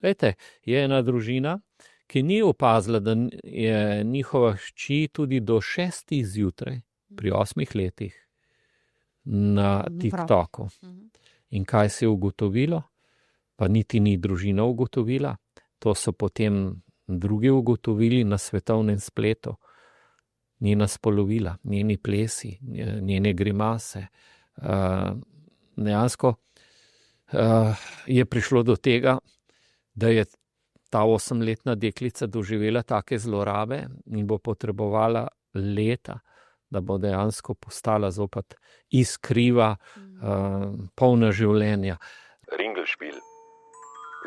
Glejte, je ena družina, ki ni opazila, da je njihova hči tudi do 6 zjutraj, pri 8 letih, na TikToku. In kaj se je ugotovilo? Pa niti ni družina ugotovila, to so potem drugi ugotovili na svetovnem spletu. Njena spolovila, njeni plesi, njene grimase. Dejansko je prišlo do tega, da je ta 8-letna deklica doživela take zlorabe in bo potrebovala leta, da bo dejansko postala zopet iskriva, polna življenja. Ringelšpil.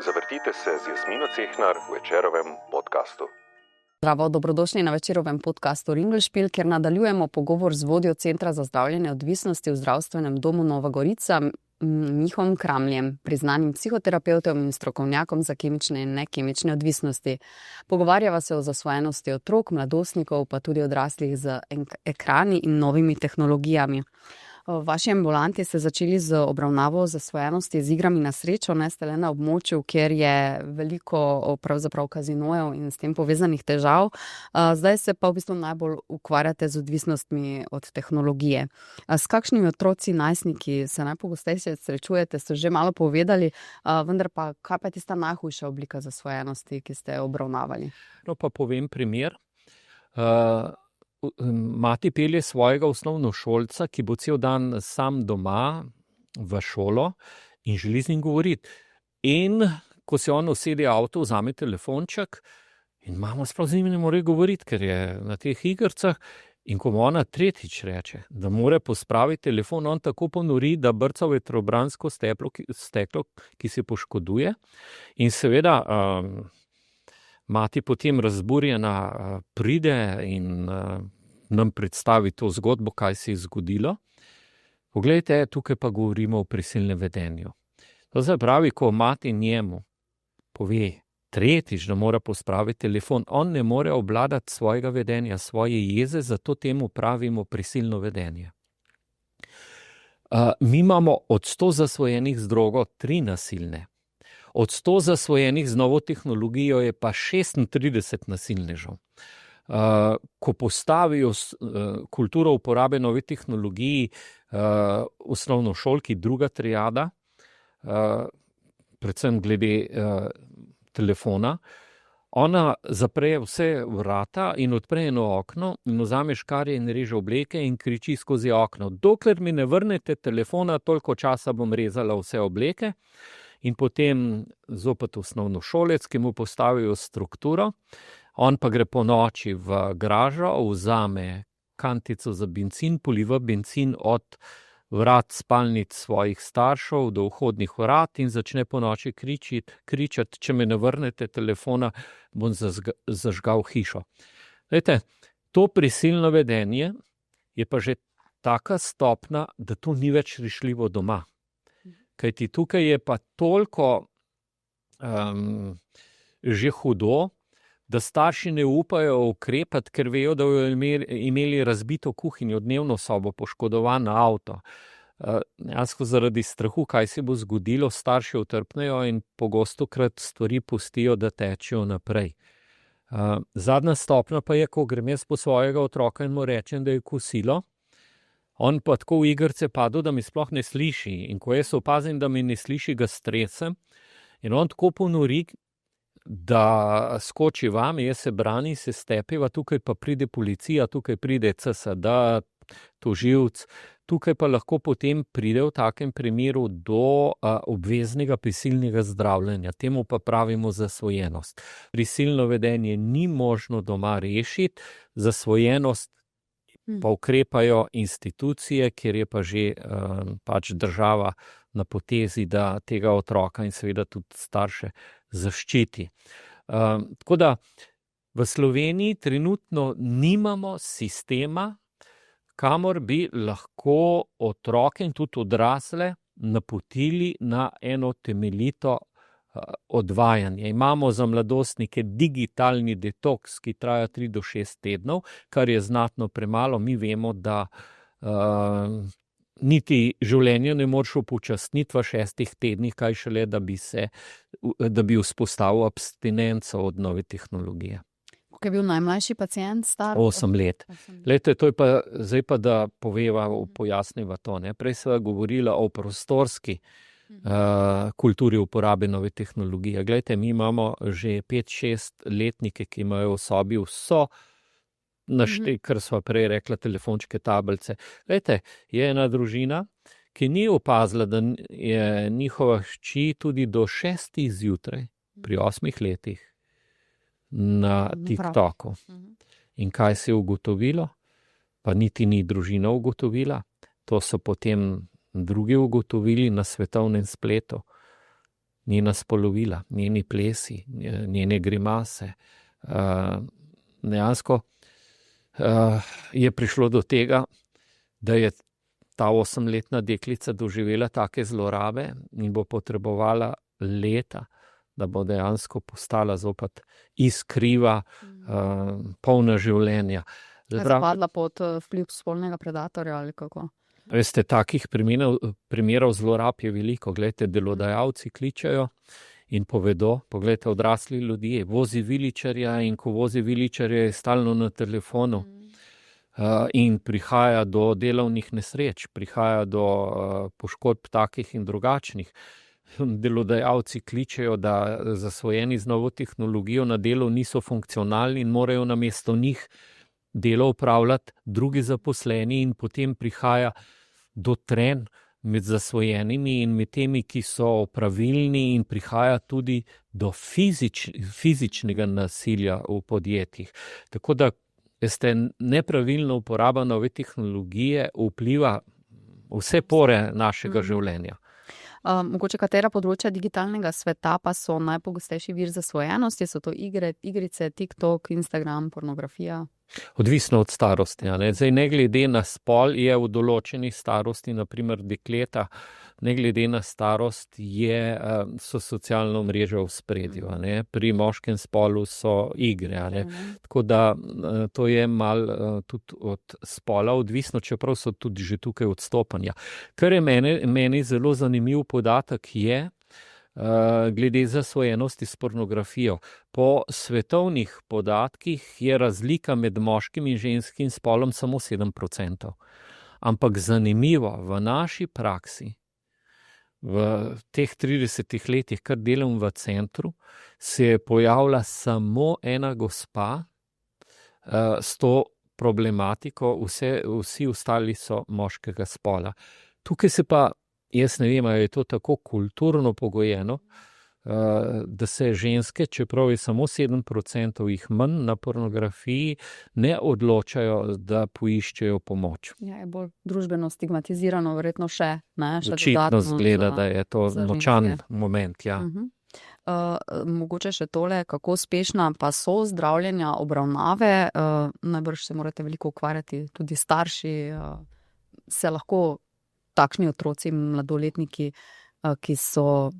Zavrtite se z Jasmino Cehnar v Večerovem podkastu. Zdravo, dobrodošli na Večerovem podkastu Ringelšpil, kjer nadaljujemo pogovor z vodjo Centra za zdravljenje odvisnosti v Zdravstvenem domu Nova Gorica, Mihom Kramljem, priznanim psihoterapevtom in strokovnjakom za kemične in nekemične odvisnosti. Pogovarjava se o zasvojenosti otrok, mladostnikov, pa tudi odraslih z ekrani in novimi tehnologijami. V vaši ambulanti ste začeli z obravnavo zasvojenosti z igrami na srečo, ne ste le na območju, kjer je veliko pravzaprav kazinojev in s tem povezanih težav. Zdaj se pa v bistvu najbolj ukvarjate z odvisnostmi od tehnologije. S kakšnimi otroci, najstniki se najpogosteje srečujete, ste že malo povedali, vendar pa kaj pa je tista najhujša oblika zasvojenosti, ki ste obravnavali? No, pa povem primer. Mati pelje svojega osnovnošolca, ki bo cel dan sam doma v šolo in želi z njim govoriti. In ko se on usede v avto, vzame telefonček in mama sprav z njim ne more govoriti, ker je na teh igrcah. In ko mu ona tretjič reče, da mora pospraviti telefon, on tako ponori, da brca v vetrobransko steklo, ki se poškoduje. In seveda mati potem razburjena pride in nam predstavi to zgodbo, kaj se je zgodilo. Poglejte, tukaj pa govorimo o prisilnem vedenju. To se pravi, ko mati njemu pove tretjič, da mora pospraviti telefon, on ne more obvladati svojega vedenja, svoje jeze, zato temu pravimo prisilno vedenje. Mi imamo od 100 zasvojenih z drogo 3 nasilne. Od 100 zasvojenih z novo tehnologijo je pa 36 nasilnežev. Ko postavijo kulturo uporabe nove tehnologiji osnovnošolki, druga triada, predvsem glede telefona, ona zapre vse vrata in odpre eno okno in vzame škarje in reže obleke in kriči skozi okno. Dokler mi ne vrnete telefona, toliko časa bom rezala vse obleke. In potem zopet osnovnošolec, ki mu postavijo strukturo, on pa gre po noči v garažo, vzame kantico za bencin, poliva bencin od vrat spalnic svojih staršev do vhodnih vrat in začne po noči kričati, če me ne vrnete telefona, bom zažgal hišo. Glejte, to prisilno vedenje je pa že taka stopna, da to ni več rešljivo doma. Kajti tukaj je pa toliko že hudo, da starši ne upajo ukrepati, ker vejo, da bodo imeli razbito kuhinjo, dnevno sobo, poškodovan avto. Dejansko zaradi strahu, kaj se bo zgodilo, starši utrpnejo in pogostokrat stvari pustijo, da tečejo naprej. Zadnja stopnja pa je, ko grem jaz po svojega otroka in mu rečem, da je kosilo, on pa tako v igrce padel, da mi sploh ne sliši. In ko jaz opazim, da mi ne sliši, ga stresem. In on tako ponori, da skoči vame, jaz se brani, se stepiva, tukaj pa pride policija, tukaj pride CSD, tožilec. Tukaj pa lahko potem pride v takem primeru do obveznega prisilnega zdravljenja. Temu pa pravimo zasvojenost. Prisilno vedenje ni možno doma rešiti, zasvojenost pa ukrepajo institucije, kjer je pa že pač država na potezi, da tega otroka in seveda tudi starše zaščiti. Tako da v Sloveniji trenutno nimamo sistema, kamor bi lahko otroke in tudi odrasle napotili na eno temeljito odvajanje. Imamo za mladostnike digitalni detoks, ki traja 3 do 6 tednov, kar je znatno premalo. Mi vemo, da niti življenje ne moreš upočasniti v 6 tednih, kaj šele, da bi vzpostavil abstinenco od nove tehnologije. Koliko je bil najmlajši pacient star? 8 let. Glejte, to je pa, zdaj pa, da pojasniva to, ne. Prej sva govorila o prostorski kulturi uporabe nove tehnologije. Glejte, mi imamo že 5-6 letnike, ki imajo v sobi vso kar sva prej rekla, telefončke, tablice. Glejte, je ena družina, ki ni opazila, da je njihova hči tudi do 6 zjutraj, pri 8 letih, na TikToku. In kaj se je ugotovilo? Pa niti ni družina ugotovila. To so potem drugi ugotovili na svetovnem spletu. Njena spolovila, njeni plesi, njene grimase. Dejansko je prišlo do tega, da je ta 8-letna deklica doživela take zlorabe in bo potrebovala leta, da bo dejansko postala zopet iskriva, polna življenja. Spadla pod vpliv spolnega predatorja ali kako? Veste, takih primerov zlorab je veliko. Glejte, delodajalci kličejo in povedo, poglejte, odrasli ljudje, vozi viličarja in ko vozi viličarja je stalno na telefonu in prihaja do delovnih nesreč, prihaja do poškodb takih in drugačnih. Delodajalci kličejo, da zasvojeni z novo tehnologijo na delu niso funkcionalni in morajo namesto njih delo opravljati drugi zaposleni in potem prihaja do trenj med zasvojenimi in med temi, ki so opravilni in prihaja tudi do fizičnega nasilja v podjetjih. Tako da, veste, nepravilna uporaba nove tehnologije vpliva vse pore našega življenja. Mogoče katera področja digitalnega sveta pa so najpogostejši vir zasvojenosti? So to igrice, TikTok, Instagram, pornografija? Odvisno od starosti. Zdaj, ne glede na spol je v določeni starosti, naprimer dekleta, ne glede na starost so socialno mrežo v spredju. Pri moškem spolu so igre. Tako da to je malo tudi od spola odvisno, čeprav so tudi že tukaj odstopanja. Kar je meni zelo zanimiv podatek je, glede zasvojenosti s pornografijo. Po svetovnih podatkih je razlika med moškim in ženskim spolom samo 7%. Ampak zanimivo, v naši praksi, v teh 30 letih, kar delam v centru, se je pojavila samo ena gospa s to problematiko, vsi ostali so moškega spola. Tukaj se pa jaz ne vem, ali je to tako kulturno pogojeno, da se ženske, čeprav je samo 7% jih manj na pornografiji, ne odločajo, da poiščejo pomoč. Ja, je bolj družbeno stigmatizirano, verjetno še. Očitno zgleda, da je to močan moment, ja. Mogoče še tole, kako uspešna pa so zdravljenja, obravnave, najbrž se morate veliko ukvarjati, tudi starši, se lahko takšni otroci, mladoletniki, ki so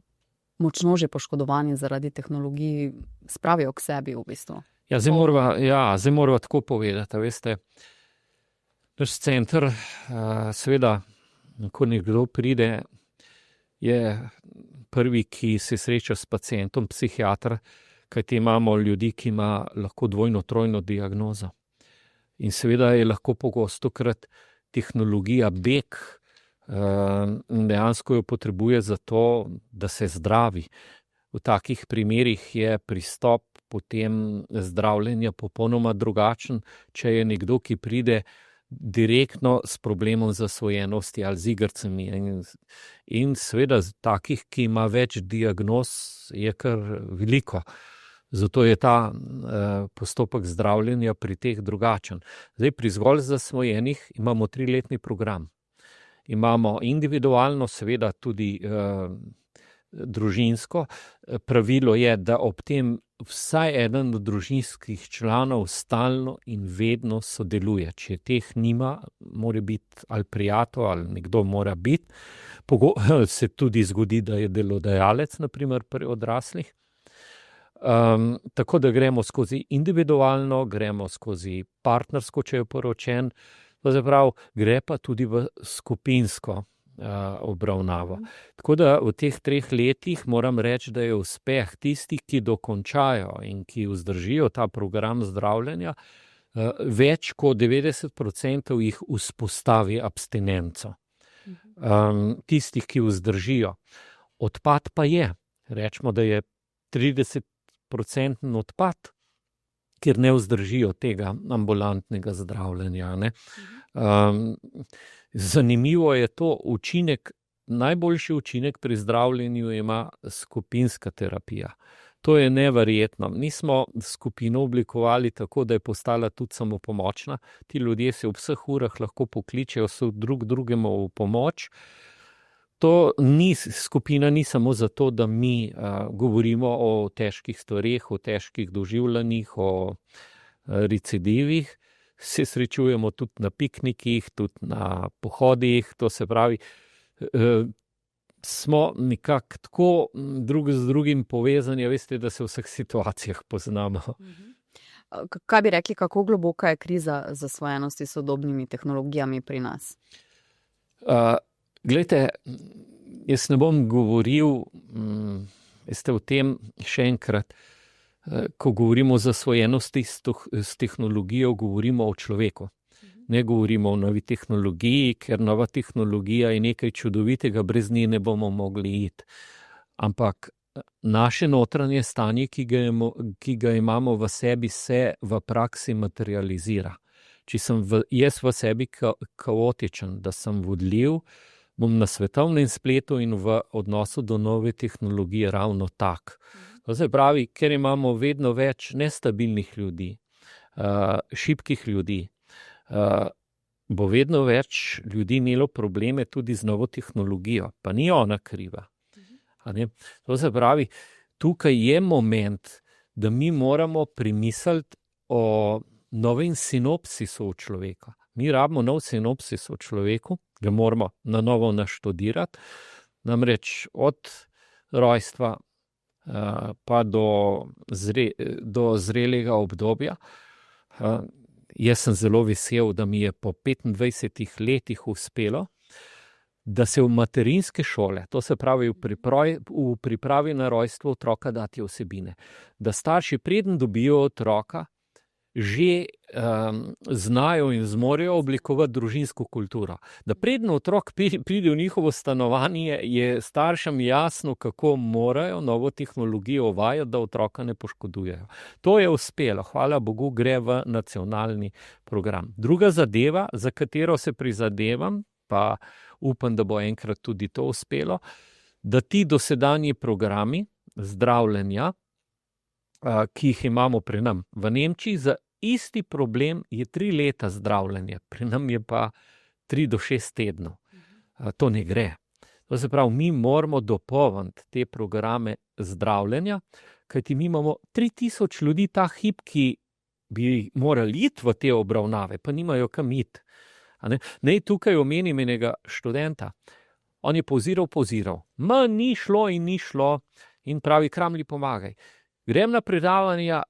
močno že poškodovani zaradi tehnologij, spravijo k sebi v bistvu. Zdaj morava tako povedati, veste, naš center, seveda, ko nekdo pride, je prvi, ki se sreča s pacientom, psihiater, kajti imamo ljudi, ki ima lahko dvojno, trojno diagnozo. In seveda je lahko pogostokrat tehnologija beg, dejansko jo potrebuje za to, da se zdravi. V takih primerih je pristop potem zdravljenja popolnoma drugačen, če je nekdo, ki pride direktno s problemom zasvojenosti ali z igrcami. In seveda takih, ki ima več diagnoz, je kar veliko. Zato je ta postopek zdravljenja pri teh drugačen. Zdaj, pri zgolj zasvojenih imamo 3-letni program. Imamo individualno, seveda tudi družinsko. Pravilo je, da ob tem vsaj eden od družinskih članov stalno in vedno sodeluje. Če teh nima, mora biti ali prijatelj ali nekdo mora biti. Se tudi zgodi, da je delodajalec, naprimer pri odraslih. Tako da gremo skozi individualno, gremo skozi partnersko, če je poročen, To se pravi, gre pa tudi v skupinsko obravnavo. Tako da v teh 3 letih moram reči, da je uspeh tistih, ki dokončajo in ki vzdržijo ta program zdravljenja, več kot 90% jih vzpostavi abstinenco. Tistih, ki vzdržijo. Odpad pa je. Rečemo, da je 30% odpad, ker ne vzdržijo tega ambulantnega zdravljenja, ne. Zanimivo je to, najboljši učinek pri zdravljenju ima skupinska terapija. To je neverjetno. Mi smo skupino oblikovali tako, da je postala tudi samopomočna. Ti ljudje se ob vseh urah lahko pokličejo drug drugemu v pomoč. Skupina ni samo zato, da mi govorimo o težkih stvareh, o težkih doživljanjih, o recidivih. Se srečujemo tudi na piknikih, tudi na pohodih, to se pravi, smo nekako tako drug z drugim povezani, veste, da se v vseh situacijah poznamo. Kaj bi rekli, kako globoka je kriza zasvojenosti s sodobnimi tehnologijami pri nas? Glejte, jaz ne bom govoril, veste, o tem še enkrat. Ko govorimo o zasvojenosti s tehnologijo, govorimo o človeku. Ne govorimo o novi tehnologiji, ker nova tehnologija je nekaj čudovitega, brez nje ne bomo mogli iti. Ampak naše notranje stanje, ki ga imamo v sebi, se v praksi materializira. Če sem jaz v sebi kaotičen, da sem vodljiv, bom na svetovnem spletu in v odnosu do nove tehnologije ravno tak. To se pravi, ker imamo vedno več nestabilnih ljudi, šibkih ljudi, bo vedno več ljudi imelo probleme tudi z novo tehnologijo, pa ni ona kriva. To se pravi, tukaj je moment, da mi moramo premisliti o novem sinopsisu v človeka. Mi rabimo nov sinopsis v človeku, ga moramo na novo naštudirati, namreč od rojstva pa do zrelega obdobja. Jaz sem zelo vesel, da mi je po 25 letih uspelo, da se v materinske šole, to se pravi v pripravi na rojstvo otroka, dati vsebine. Da starši, preden dobijo otroka, že znajo in zmorejo oblikovati družinsko kulturo. Da preden otrok pride v njihovo stanovanje, je staršem jasno, kako morajo novo tehnologijo uvajati, da otroka ne poškodujejo. To je uspelo, hvala Bogu, gre v nacionalni program. Druga zadeva, za katero se prizadevam, pa upam, da bo enkrat tudi to uspelo, da ti dosedanji programi zdravljenja, ki jih imamo pri nam v Nemčiji, za isti problem je 3 leta zdravljenja, pri nam je pa 3 do 6 tednov. To ne gre. To se pravi, mi moramo dopolniti te programe zdravljenja, kajti mi imamo 3000 ljudi ta hip, ki bi morali iti v te obravnave, pa nimajo kam iti. Naj tukaj omenim enega študenta. On je poziral. Ni šlo in pravi, Kramli, pomagaj. Grem na predavanja,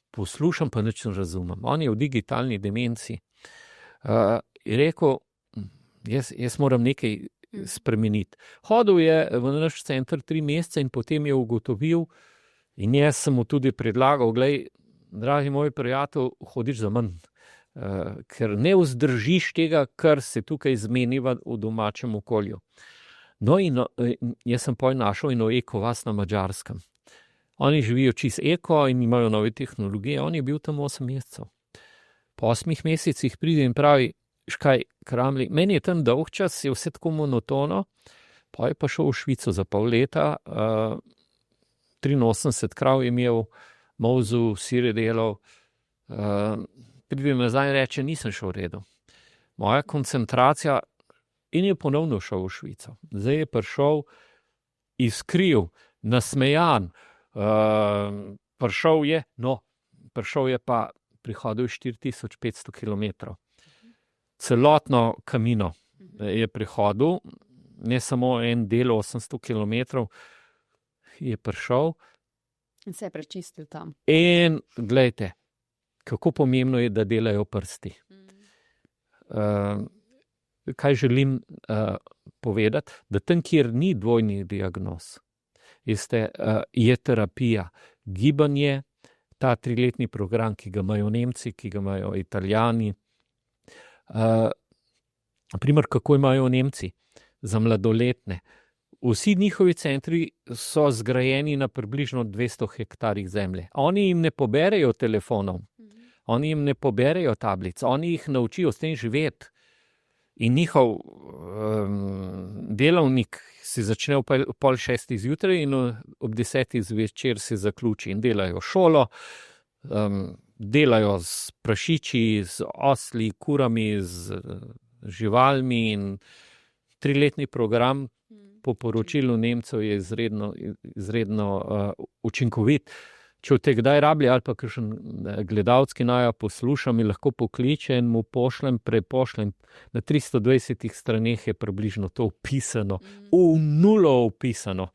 poslušam, pa nič ne razumem. On je v digitalni demenciji. Je rekel, jaz moram nekaj spremeniti. Hodil je v naš center 3 mesece in potem je ugotovil, in jaz sem mu tudi predlagal, glej, dragi moj prijatelj, hodiš za manj, ker ne vzdržiš tega, kar se tukaj zmeniva v domačem okolju. No in jaz sem našel eno eko vas na Madžarskem. Oni živijo čisto eko in imajo nove tehnologije. On je bil tam 8 mesecev. Po 8 mesecih pride in pravi, škaj, Kramli, meni je tam dolg čas, je vse tako monotono, pa je pa šel v Švico za pol leta, 83 krav je imel, molzu, sire delal, pride nazaj in reče, nisem šel v redu. Moja koncentracija, in je ponovno šel v Švico. Zdaj je prišel iskriv, nasmejan, prišel je pa, prihodil 4500 kilometrov. Celotno kamino je prihodil, ne samo en del 800 kilometrov, je prišel. In se je prečistil tam. In glejte, kako pomembno je, da delajo prsti. kaj želim povedati, da tam, kjer ni dvojnih diagnoz, je terapija, gibanje, ta 3-letni program, ki ga imajo Nemci, ki ga imajo Italijani. Naprimer, kako imajo Nemci za mladoletne. Vsi njihovi centri so zgrajeni na približno 200 hektarih zemlje. Oni jim ne poberejo telefonov, oni jim ne poberejo tablic, oni jih naučijo s tem živeti. In njihov delavnik se začne ob 5:30 zjutraj in ob 10 zvečer se zaključi in delajo šolo, delajo z prašiči, z osli, kurami, z živalmi in 3-letni program po poročilu Nemcev je izredno učinkovit. Če v te kdaj rablja ali pa kakšen gledalec, ki naj posluša, mi lahko pokliče in mu prepošljem. Na 320 straneh je približno to opisano, v nulo opisano,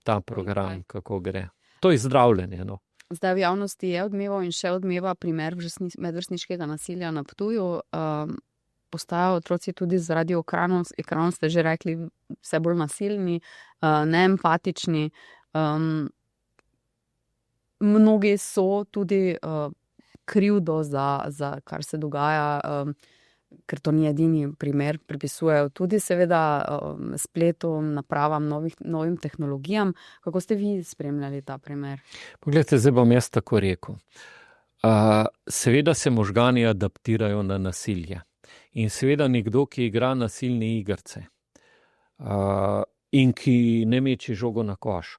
ta program, kako gre. To je zdravljenje, no. Zdaj v javnosti je odmeval in še odmeva primer medvrstniškega nasilja na Ptuju. Postajajo otroci tudi zaradi ekranov, ste že rekli, vse bolj nasilni, neempatični. Mnogi so tudi krivdo za kar se dogaja, ker to ni edini primer, pripisujejo tudi seveda spletu, napravam, novim tehnologijam. Kako ste vi spremljali ta primer? Poglejte, zdaj bom jaz tako rekel. Seveda se možgani adaptirajo na nasilje. In seveda nekdo, ki igra nasilne igrice in ki ne meče žogo na koš,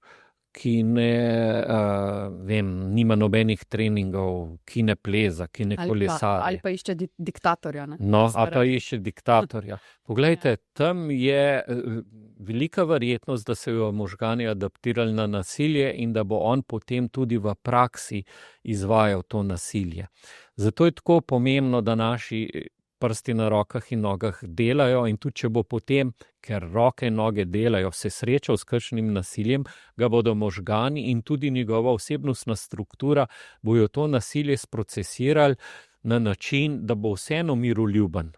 ki nima nobenih treningov, ki ne pleza, ki ne kolesari. Ali pa išče diktatorja. Ne? No, ali pa išče diktatorja. Poglejte, tam je velika verjetnost, da se jo možgani adaptirali na nasilje in da bo on potem tudi v praksi izvajal to nasilje. Zato je tako pomembno, da naši prsti na rokah in nogah delajo in tudi če bo potem, ker roke in noge delajo, se srečal s kakšnim nasiljem, ga bodo možgani in tudi njegova osebnostna struktura bojo to nasilje sprocesirali na način, da bo vseeno miroljuben.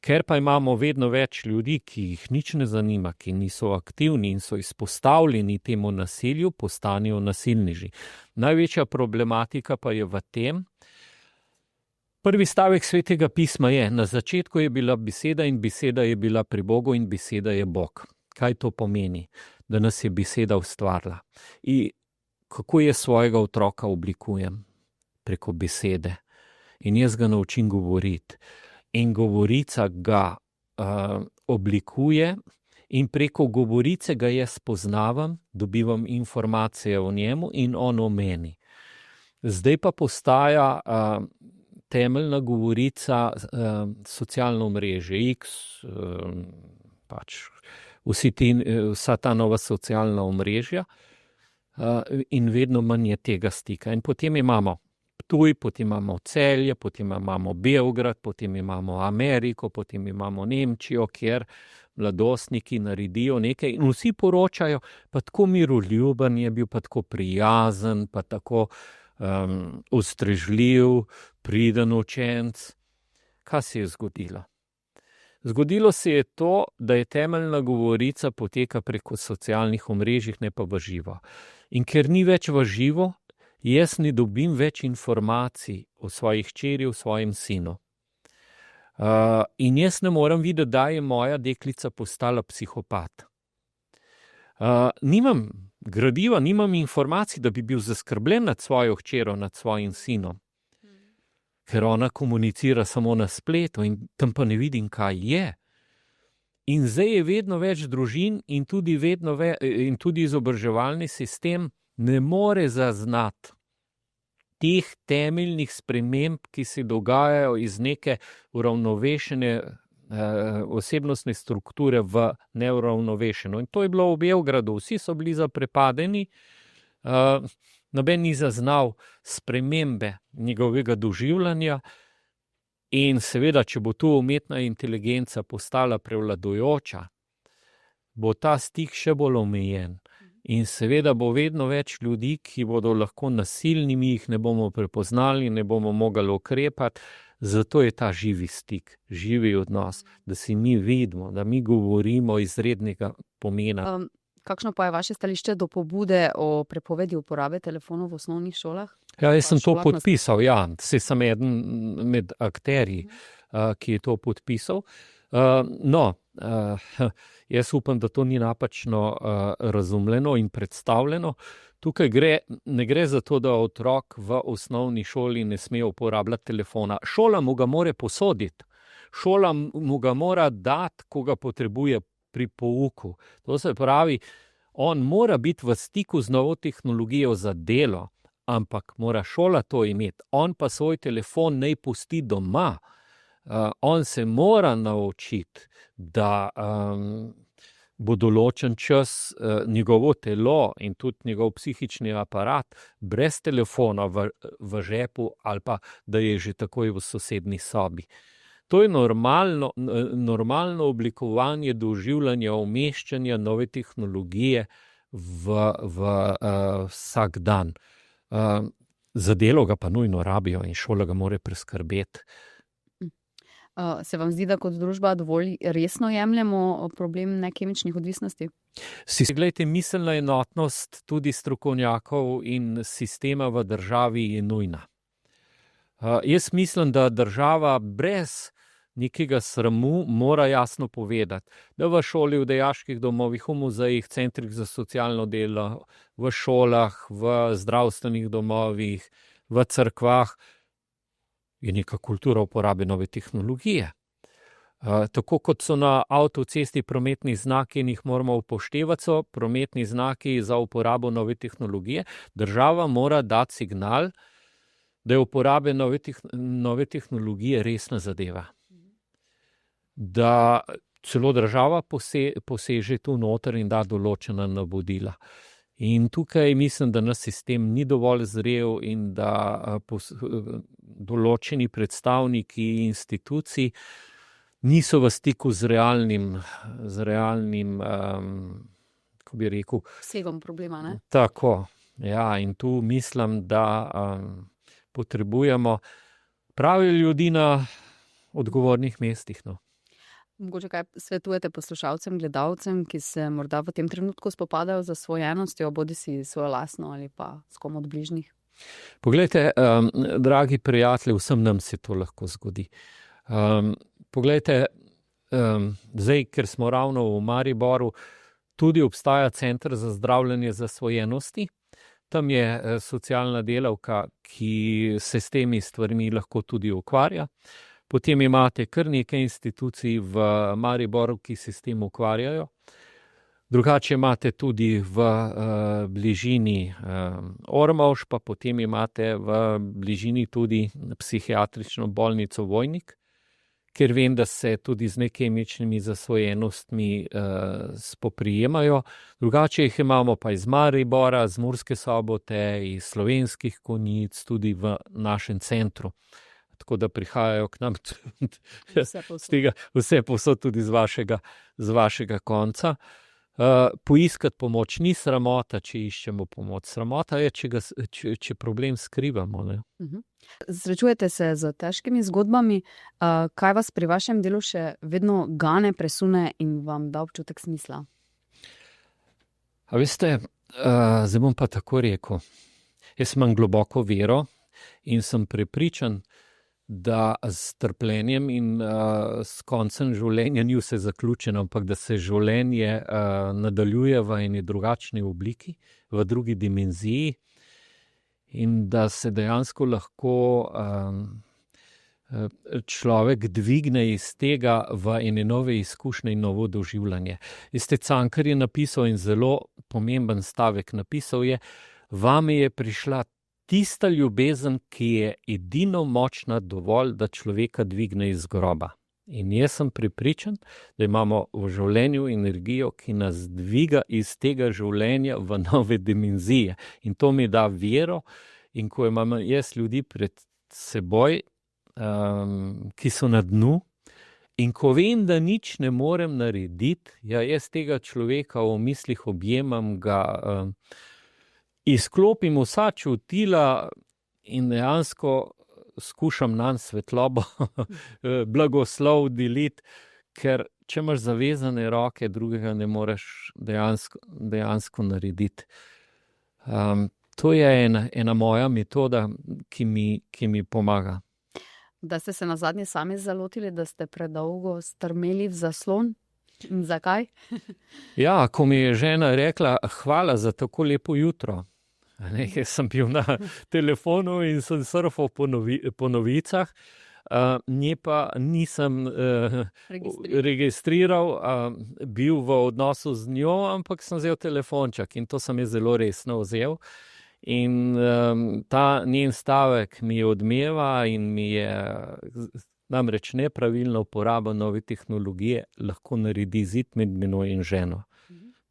Ker pa imamo vedno več ljudi, ki jih nič ne zanima, ki niso aktivni in so izpostavljeni temu nasilju, postanejo nasilneži. Največja problematika pa je v tem, prvi stavek Svetega pisma je, na začetku je bila beseda in beseda je bila pri Bogu in beseda je Bog. Kaj to pomeni? Da nas je beseda ustvarila. In kako jaz svojega otroka oblikujem? Preko besede. In jaz ga naučim govoriti. In govorica ga oblikuje in preko govorice ga jaz spoznavam, dobivam informacije o njemu in on o meni. Zdaj pa postaja temeljna govorica socialno omrežje, X, vsa ta nova socialna omrežja in vedno manj je tega stika. In potem imamo Ptuj, potem imamo Celje, potem imamo Beograd, potem imamo Ameriko, potem imamo Nemčijo, kjer mladostniki naredijo nekaj in vsi poročajo, pa tako miroljuben je bil, pa tako prijazen, pa tako ustrežljiv, priden učenec. Kaj se je zgodilo? Zgodilo se je to, da je temeljna govorica poteka preko socialnih omrežij, ne pa v živo. In ker ni več v živo, jaz ne dobim več informacij o svojih hčeri, o svojem sinu. In jaz ne morem videti, da je moja deklica postala psihopat. Nimam gradiva, nimam informacij, da bi bil zaskrbljen nad svojo hčero, nad svojim sinom. Ker ona komunicira samo na spletu in tam pa ne vidim, kaj je. In zdaj je vedno več družin in tudi izobraževalni sistem ne more zaznati teh temeljnih sprememb, ki se dogajajo iz neke uravnovešene osebnostne strukture v neuravnovešeno. In to je bilo v Beogradu, vsi so bili zaprepadeni, noben ni zaznal spremembe njegovega doživljanja in seveda, če bo tu umetna inteligenca postala prevladujoča, bo ta stik še bolj omejen. In seveda bo vedno več ljudi, ki bodo lahko nasilni, mi jih ne bomo prepoznali, ne bomo mogli ukrepati, Zato je ta živi stik, živi odnos, da si mi vidimo, da mi govorimo izrednega pomena. Kakšno pa je vaše stališče do pobude o prepovedi uporabe telefonov v osnovnih šolah? Ja, jaz sem to šolah nas- podpisal, ja, saj sem eden med akterji, ki je to podpisal. Jaz upam, da to ni napačno razumljeno in predstavljeno. Tukaj ne gre za to, da otrok v osnovni šoli ne sme uporabljati telefona. Šola mu ga mora posoditi. Šola mu ga mora dati, ko ga potrebuje pri pouku. To se pravi, on mora biti v stiku z novo tehnologijo za delo, ampak mora šola to imeti. On pa svoj telefon naj pusti doma. On se mora naučiti, da bo določen čas njegovo telo in tudi njegov psihični aparat brez telefona v žepu ali pa da je že takoj v sosednji sobi. To je normalno oblikovanje doživljanja, umeščanja nove tehnologije v vsak dan. Za delo ga pa nujno rabijo in šola ga mora preskrbeti. Se vam zdi, da kot družba dovolj resno jemljemo problem nekemičnih odvisnosti? Glejte, miselna enotnost tudi strokovnjakov in sistema v državi je nujna. Jaz mislim, da država brez nekega sramu mora jasno povedati, da v šoli, v dejaških domovih, v muzejih, centrih za socialno delo, v šolah, v zdravstvenih domovih, v cerkvah je neka kultura uporabe nove tehnologije. Tako kot so na avtocesti prometni znaki in jih moramo upoštevati, so prometni znaki za uporabo nove tehnologije. Država mora dati signal, da je uporabe nove tehnologije resna zadeva. Da celo država poseže tu noter in da določena navodila. In tukaj mislim, da naš sistem ni dovolj zrel in da določeni predstavniki institucij niso v stiku z realnim, kako bi rekel, Segom problema, ne? Tako, ja, in tu mislim, da potrebujemo prave ljudi na odgovornih mestih. No. Mogoče kaj svetujete poslušalcem, gledalcem, ki se morda v tem trenutku spopadajo z zasvojenostjo, bodisi svojo lastno ali pa s kom od bližnjih? Poglejte, dragi prijatelji, vsem nam se to lahko zgodi. Poglejte, zdaj, ker smo ravno v Mariboru, tudi obstaja Center za zdravljenje zasvojenosti. Tam je socialna delavka, ki se s temi stvarmi lahko tudi ukvarja. Potem imate kar nekaj institucij v Mariboru, ki se s tem ukvarjajo. Drugače imate tudi v bližini Ormož, pa potem imate v bližini tudi psihiatrično bolnico Vojnik, ker vem, da se tudi z nekemičnimi zasvojenostmi spoprijemajo. Drugače jih imamo pa iz Maribora, z Murske Sobote, iz Slovenskih Konjic, tudi v našem centru. Tako da prihajajo k nam vse povsod tudi z vašega konca. Poiskati pomoč ni sramota, če iščemo pomoč. Sramota je, če problem skrivamo. Ne? Srečujete se z težkimi zgodbami. Kaj vas pri vašem delu še vedno gane, presune in vam da občutek smisla? A veste, zdaj bom pa tako rekel. Jaz imam globoko vero in sem prepričan, da s trpljenjem in s koncem življenja ni vse zaključeno, ampak da se življenje nadaljuje v eni drugačni obliki, v drugi dimenziji in da se dejansko lahko človek dvigne iz tega v ene nove izkušnje in novo doživljanje. Cankar je napisal in zelo pomemben stavek napisal je, vame je prišla tista ljubezen, ki je edino močna dovolj, da človeka dvigne iz groba. In jaz sem prepričan, da imamo v življenju energijo, ki nas dviga iz tega življenja v nove dimenzije. In to mi da vero, in ko imam jaz ljudi pred seboj, ki so na dnu, in ko vem, da nič ne morem narediti, ja, jaz tega človeka v mislih objemam ga, izklopim vsa čutila in dejansko skušam nanj svetlobo, blagoslov deliti, ker če imaš zavezane roke, drugega ne moreš dejansko narediti. To je ena moja metoda, ki mi pomaga. Da ste se nazadnje sami zalotili, da ste predolgo strmeli v zaslon? In zakaj? Ja, ko mi je žena rekla, hvala za tako lepo jutro. Jaz sem bil na telefonu in sem surfal po novicah, nje pa nisem registriral, bil v odnosu z njo, ampak sem vzel telefonček in to sem je zelo resno vzel. In ta njen stavek mi je odmeva in mi je namreč nepravilna uporaba nove tehnologije lahko naredi zid med menoj in ženo.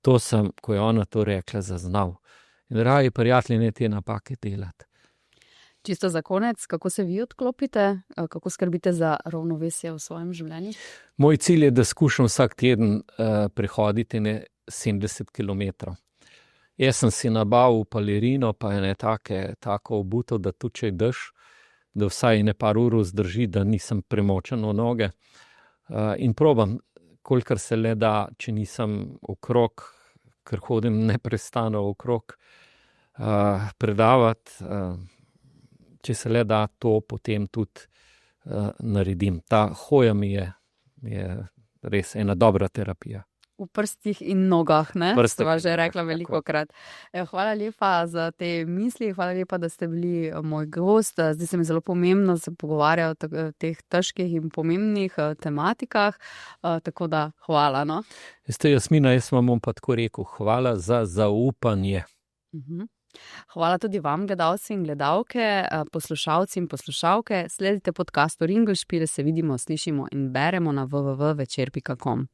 To sem, ko je ona to rekla, zaznal. In dragi prijatelji, ne te napake delati. Čisto za konec, kako se vi odklopite, kako skrbite za ravnovesje v svojem življenju? Moj cilj je, da skušam vsak teden prehoditi 70 km. Jaz sem si nabavil palerino, pa je tako obuto, da tudi če je dež, da vsaj par ur zdrži, da nisem premočen v noge. In probam, kolikor se le da, če nisem okrog, ker hodim neprestano okrog, predavati, če se le da, to potem tudi naredim. Ta hoja mi je res ena dobra terapija. V prstih in nogah, ne? Sva že rekla velikokrat. Hvala lepa za te misli, hvala lepa, da ste bili moj gost. Zdaj se mi zelo pomembno se pogovarjati o teh težkih in pomembnih tematikah, tako da hvala. No? Jasmina, jaz vam bom pa tako rekel, hvala za zaupanje. Hvala tudi vam, gledalci in gledalke, poslušalci in poslušalke. Sledite podcastu Ringelspiel, se vidimo, slišimo in beremo na www.večer.com.